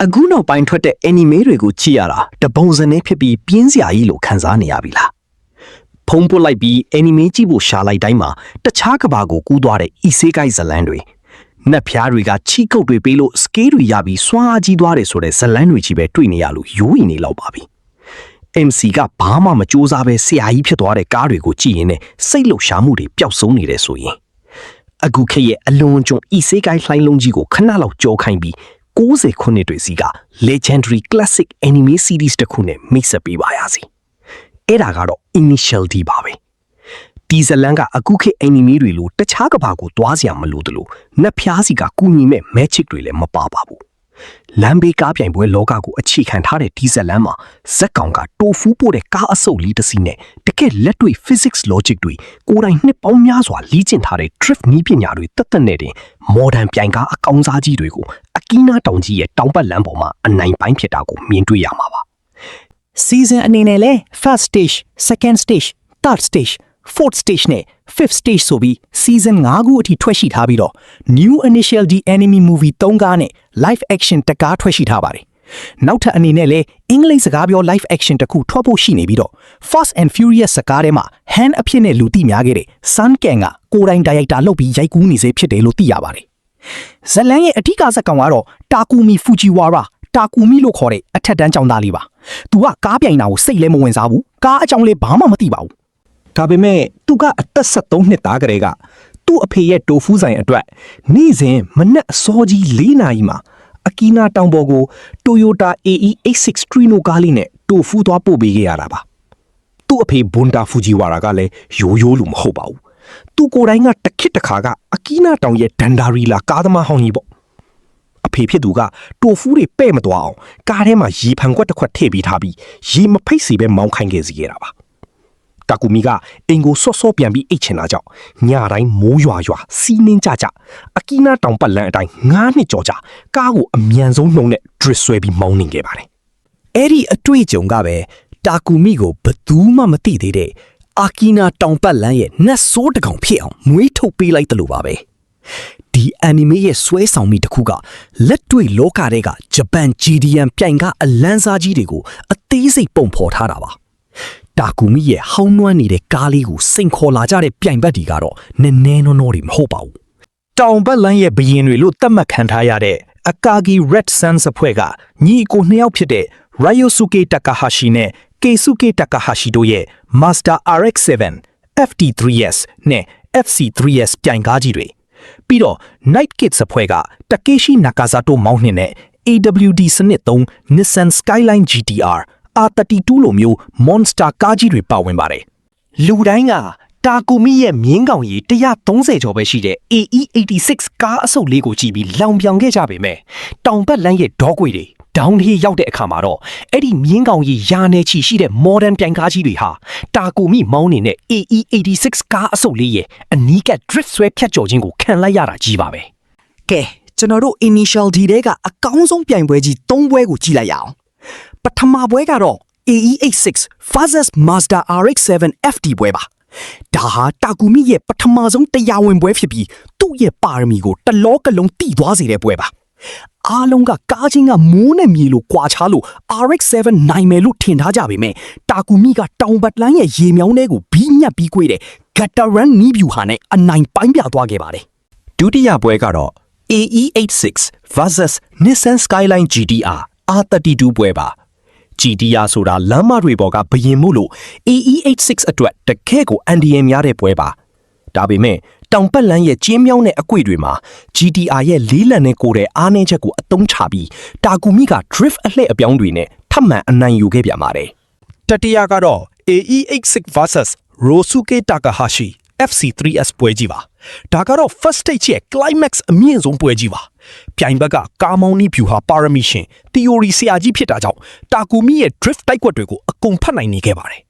အခုနောက်ပိုင်းထွက်တဲ့ anime တွေကိုကြည့်ရတာတပုံစံနဲ့ဖြစ်ပြီးပြင်းစရာကြီးလို့ခံစားနေရပြီလားဖုံးပုတ်လိုက်ပြီး anime ကြည့်ဖို့ရှာလိုက်တိုင်းမှာတခြားကဘာကိုကူးသွားတဲ့ isekai ဇလန်းတွေနတ်ဖျားတွေကချီကုတ်တွေပေးလို့ scale တွေရပြီးစွားကြီးသွားတယ်ဆိုတဲ့ဇလန်းတွေကြီးပဲတွေ့နေရလို့ယိုးရင်နေလောက်ပါပြီ MC ကဘာမှမစူးစမ်းပဲဆရာကြီးဖြစ်သွားတဲ့ကားတွေကိုကြည့်ရင်စိတ်လှုပ်ရှားမှုတွေပျောက်ဆုံးနေတယ်ဆိုရင်အခုခေတ်ရဲ့အလွန်ကျွံ isekai လှိုင်းလုံးကြီးကိုခဏလောက်ကြောခိုင်းပြီး90ခုနှစ်တွေစီက legendary classic anime series တစ်ခုနဲ့မိတ်ဆက်ပေးပါရစေအဲ့ဒါကတော့ Initial D ပါပဲဒီဇလန်ကအခုခေတ် anime တွေလိုတခြားကဘာကိုတွားစရာမလိုတလို့နတ်ဖျားစီကကူညီမဲ့ magic တွေလည်းမပါပါဘူးလမ်းဘေးကားပြိုင်ပွဲလောကကိုအခြေခံထားတဲ့ဒီဇလန်မှာဇက်ကောင်ကတိုဖူးပို့တဲ့ကားအဆုပ်လေးတစ်စီးနဲ့တကယ်လက်တွေ့ physics logic တွေကိုယ်တိုင်နှစ်ပေါင်းများစွာလေ့ကျင့်ထားတဲ့ drift နည်းပညာတွေတက်တက်နဲ့တင် modern ပြိုင်ကားအကောင်စားကြီးတွေကိုအကီးနာတောင်ကြီးရဲ့တောင်ပတ်လမ်းပေါ်မှာအနိုင်ပိုင်းဖြစ်တာကိုမြင်တွေ့ရမှာပါ season အနေနဲ့လဲ first stage second stage third stage fourth stage နဲ့ fifth stage ဆိုပြီး season 5ခုအထိထွက်ရှိထားပြီးတော့ new initial D anime movie 3ကားနဲ့ live action တစ်ကားထွက်ရှိထားပါတယ်နောက်ထပ်အနေနဲ့လဲအင်္ဂလိပ်စကားပြော live action တစ်ခုထွက်ဖို့ရှိနေပြီးတော့ Fast and Furious စကားထဲမှာ Han အဖြစ်နဲ့လူသိများခဲ့တဲ့ Sun Kang ကကိုယ်တိုင်ဒါရိုက်တာလုပ်ပြီးရိုက်ကူးနေစေဖြစ်တယ်လို့သိရပါတယ်ဇလန်ရဲ့အထူးဇက်ကောင်ကတော့ Takumi Fujiwara Takumi လို့ခေါ်တဲ့အထက်တန်းကျောင်းသားလေးပါသူကကားပြိုင်တာကိုစိတ်လည်းမဝင်စားဘူးကားအကြောင်းလည်းဘာမှမသိပါဘူးဒါပေမဲ့သူကအသက်73နှစ်သားကလေးကသူ့အဖေရဲ့တိုဖူးဆိုင်အတွက်နေ့စဉ်မနက်အစောကြီး4နာရီမှာအကီနာတောင်ပေါ်ကို Toyota AE86 Trino ကားလေးနဲ့တိုဖူးသွားပို့ပေးခဲ့ရတာပါသူ့အဖေဘွန်တာဖူဂျီဝါရာကလည်းရိုးရိုးလူမဟုတ်ပါဘူးသူကိုယ်တိုင်ကတခစ်တခါကအကီနာတောင်ရဲ့ဒန်ဒါရီလာကားသမားဟောင်းကြီးပေါ့အဖေဖြစ်သူကတိုဖူးတွေပဲ့မသွားအောင်ကားထဲမှာရေဖန်ခွက်တစ်ခွက်ထည့်ပေးထားပြီးရေမဖိတ်စီပဲမောင်းခိုင်းခဲ့စီခဲ့တာပါတာကူမီကအင်ကိုစော့စော့ပြန်ပြီးအိတ်ချင်တာကြောင့်ညတိုင်းမိုးရွာစီးနှင်းကြအကီနာတောင်ပတ်လန်းအတိုင်း9နှစ်ကျော်ကြာကားကိုအမြန်ဆုံးနှုံနဲ့ drift ဆွဲပြီးမောင်းနေခဲ့ပါတယ်အဲ့ဒီအတွေ့အကြုံကပဲတာကူမီကိုဘယ်သူမှမသိသေးတဲ့အာကီနာတောင်ပတ်လန်းရဲ့နတ်ဆိုးတကောင်ဖြစ်အောင်မွေးထုတ်ပေးလိုက်တယ်လို့ပါပဲဒီ anime ရဲ့ဆွဲဆောင်မိတစ်ခုကလက်တွေ့လောကတွေကဂျပန် GDM ပြိုင်ကအလန်းစားကြီးတွေကိုအသေးစိတ်ပုံဖော်ထားတာပါတာကူမီရဲ့ဟောင်းနွမ်းနေတဲ့ကားလေးကိုစိန်ခေါ်လာကြတဲ့ပြိုင်ဘက်တွေကတော့နည်းနည်းနောတွေမဟုတ်ပါဘူးတောင်ပတ်လန်းရဲ့ဘရင်တွေလို့သတ်မှတ်ခံထားရတဲ့အကာဂီ Red Suns အဖွဲ့ကညီအကိုနှစ်ယောက်ဖြစ်တဲ့ Ryosuke Takahashi နဲ့ Keisuke Takahashi တို့ရဲ့ Master RX-7 FT3S နဲ့ FC3S ပြိုင်ကားကြီးတွေပြီးတော့ Night Kids အဖွဲ့က Takeshi Nakazato မောင်းနှင်တဲ့ AWD စနစ်3 Nissan Skyline GTR R32 လိုမျိုး Monster ကားကြီးတွေပါဝင်ပါတယ်လူတိုင်းကတာကူမီရဲ့မြင်းကောင်ကြီး130ကျော်ပဲရှိတဲ့ AE86 ကားအဆုပ်လေးကိုကြည့်ပြီးလောင်ပြောင်ခဲ့ကြပေမဲ့တောင်ပတ်လန်းရဲ့ဒေါကွေတွေဒေါင်းလေးရောက်တဲ့အခါမှာတော့အဲ့ဒီမြင်းကောင်ကြီးယာနယ်ချီရှိတဲ့ modern ပြိုင်ကားကြီးတွေဟာတာကူမီမောင်းနေတဲ့ AE86 ကားအဆုပ်လေးရဲ့အနီးက drift ဆွဲဖြတ်ကျော်ခြင်းကိုခံလိုက်ရတာကြီးပါပဲကဲကျွန်တော်တို့ initial D တွေကအကောင်းဆုံးပြိုင်ပွဲကြီး3ပွဲကိုကြည့်လိုက်ရအောင်ပထမပွဲကတော့ AE86 versus Mazda RX-7 FD ပွဲပါဒါဟာတာကူမီရဲ့ပထမဆုံးတရားဝင်ပွဲဖြစ်ပြီးသူ့ရဲ့ပါရမီကိုတလောကလုံးတည်သွားစေတဲ့ပွဲပါအားလုံးကကားချင်းကမိုးနဲ့မြေလိုကွာခြားလို့ RX-7 နိုင်မယ်လို့ထင်ထားကြပေမဲ့တာကူမီကတောင်ပတ်လန်းရဲ့ရေမြောင်းထဲကိုဘီးညက်ပြီးခွေးတဲ့ Gataran နီးဗျူဟာနဲ့အနိုင်ပိုင်းပြသွားခဲ့ပါတယ်ဒုတိယပွဲကတော့ AE86 versus Nissan Skyline GTR R32 ပွဲပါGTR ဆိုတာလမ်းမတွေပေါ်ကဘရင်မှုလို့ AE86 အတွက်တကယ့်ကိုအန်ဒီယမ်များတဲ့ပွဲပါဒါပေမဲ့တောင်ပတ်လန်းရဲ့ကျင်းမြောင်းတဲ့အကွေတွေမှာ GTR ရဲ့လေးလံနဲ့ကိုယ်တဲ့အားနည်းချက်ကိုအသုံးချပြီးတာကူမီက drift အလှည့်အပြောင်းတွေနဲ့ထပ်မံအနိုင်ယူခဲ့ပြန်ပါတယ်တတိယကတော့ AE86 versus Ryosuke Takahashi FC3S ပွဲကြီးပါဒါကတော့ first stage ရဲ့ climax အမြင့်ဆုံးပွဲကြီးပါပြိုင်ဘက်ကကားမောင်းနီးဗျူဟာပါရမီရှင် theory ဆရာကြီးဖြစ်တာကြောင့်တာကူမီရဲ့ drift တိုက်ကွက်တွေကိုအကုန်ဖတ်နိုင်နေခဲ့ပါတယ်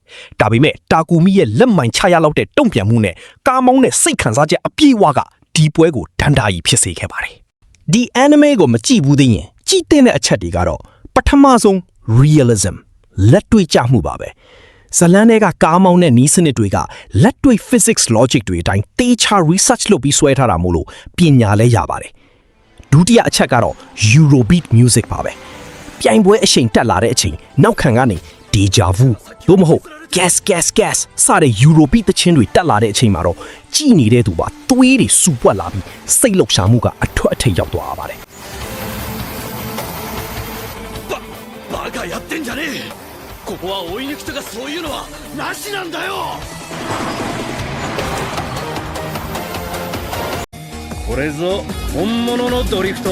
ဒါပေမဲ့တာကူမီရဲ့လက်မိုင်ချရလောက်တဲ့တုံ့ပြန်မှုနဲ့ကားမောင်းတဲ့စိတ်ခံစားချက်အပြည့်အဝကဒီပွဲကိုဒန်တာကြီးဖြစ်စေခဲ့ပါတယ်ဒီ anime ကိုမကြည့်ဘူးသိရင်ကြည့်တဲ့အချက်တွေကတော့ပထမဆုံး realism လက်တွေ့ကျမှုပါပဲဇလန်တွေကကားမောင်းတဲ့နီးစနစ်တွေကလက်တွေ့ physics logic တွေအတိုင်းတေချာ research လုပ်ပြီးဆွဲထားတာမို့လို့ပညာလဲရပါတယ်ဒုတိယအချက်ကတော့ Eurobeat music ပါပဲ ပြိုင်ပွဲအချိန်တက်လာတဲ့အချိန်နောက်ခံကနေ Deja Vu သို့မဟုတ် Gas စတဲ့ European တခြင်းတွေတက်လာတဲ့အချိန်မှာတော့ကြည်နေတဲ့သူပါသွေးတွေစူပွက်လာပြီးစိတ်လှုပ်ရှားမှုကအထွတ်အထိပ်ရောက်သွားပါတယ်バカやってんじゃねえここは追い抜きとかそういうのはなしなんだよこれぞ本物のドリフト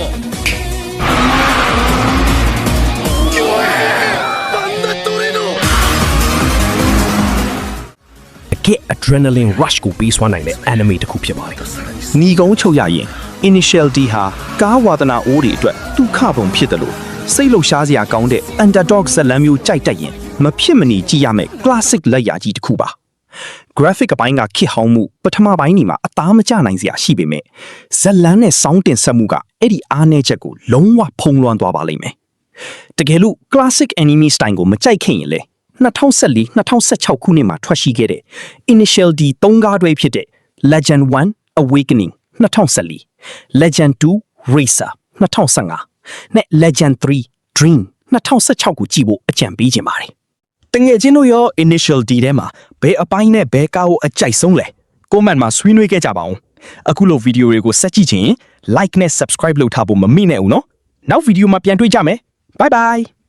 adrenaline rush ကိုပေးစွမ်းနိုင်တဲ့ anime တစ်ခုဖြစ်ပါတယ်။ညီကုန်းချုပ်ရရင် Initial D ဟာကားဝါသနာအိုးတွေအတွက်ဒုက္ခပုံဖြစ်တယ်လို့စိတ်လှုပ်ရှားစရာကောင်းတဲ့ underdog ဇာတ်လမ်းမျိုးကြိုက်တတ်ရင်မဖြစ်မနေကြည့်ရမယ့် classic လက်ရာကြီးတစ်ခုပါ။ graphic အပိုင်းကခစ်ဟောင်းမှုပထမပိုင်းနေမှာအသားမကျနိုင်စရာရှိပေမဲ့ဇာတ်လမ်းနဲ့စောင်းတင်ဆက်မှုကအဲ့ဒီအားနည်းချက်ကိုလုံးဝဖုံးလွှမ်းသွားပါလိမ့်မယ်။တကယ်လို့ classic anime style ကိုမကြိုက်ခင်ရင်လေ2014-2016 ခုနှစ်မှာထွက်ရှိခဲ့တဲ့ Initial D 3 ကားတွဲဖြစ်တဲ့ Legend 1 Awakening 2014 Legend 2 Racer 2015နဲ့ Legend 3 Dream 2016ကိုကြည့်ဖို့အကြံပေးခြင်းပါတယ်။တငယ်ချင်းတို့ရော Initial D ထဲမှာဘယ်အပိုင်းနဲ့ဘယ်ကားကိုအကြိုက်ဆုံးလဲ comment မှာဆွေးနွေးခဲ့ကြပါဦး။အခုလိုဗီဒီယိုတွေကိုဆက်ကြည့်ချင် like နဲ့ subscribe လုပ်ထားဖို့မမေ့နဲ့ဦးနော်။နောက်ဗီဒီယိုမှာပြန်တွေ့ကြမယ်။ Bye bye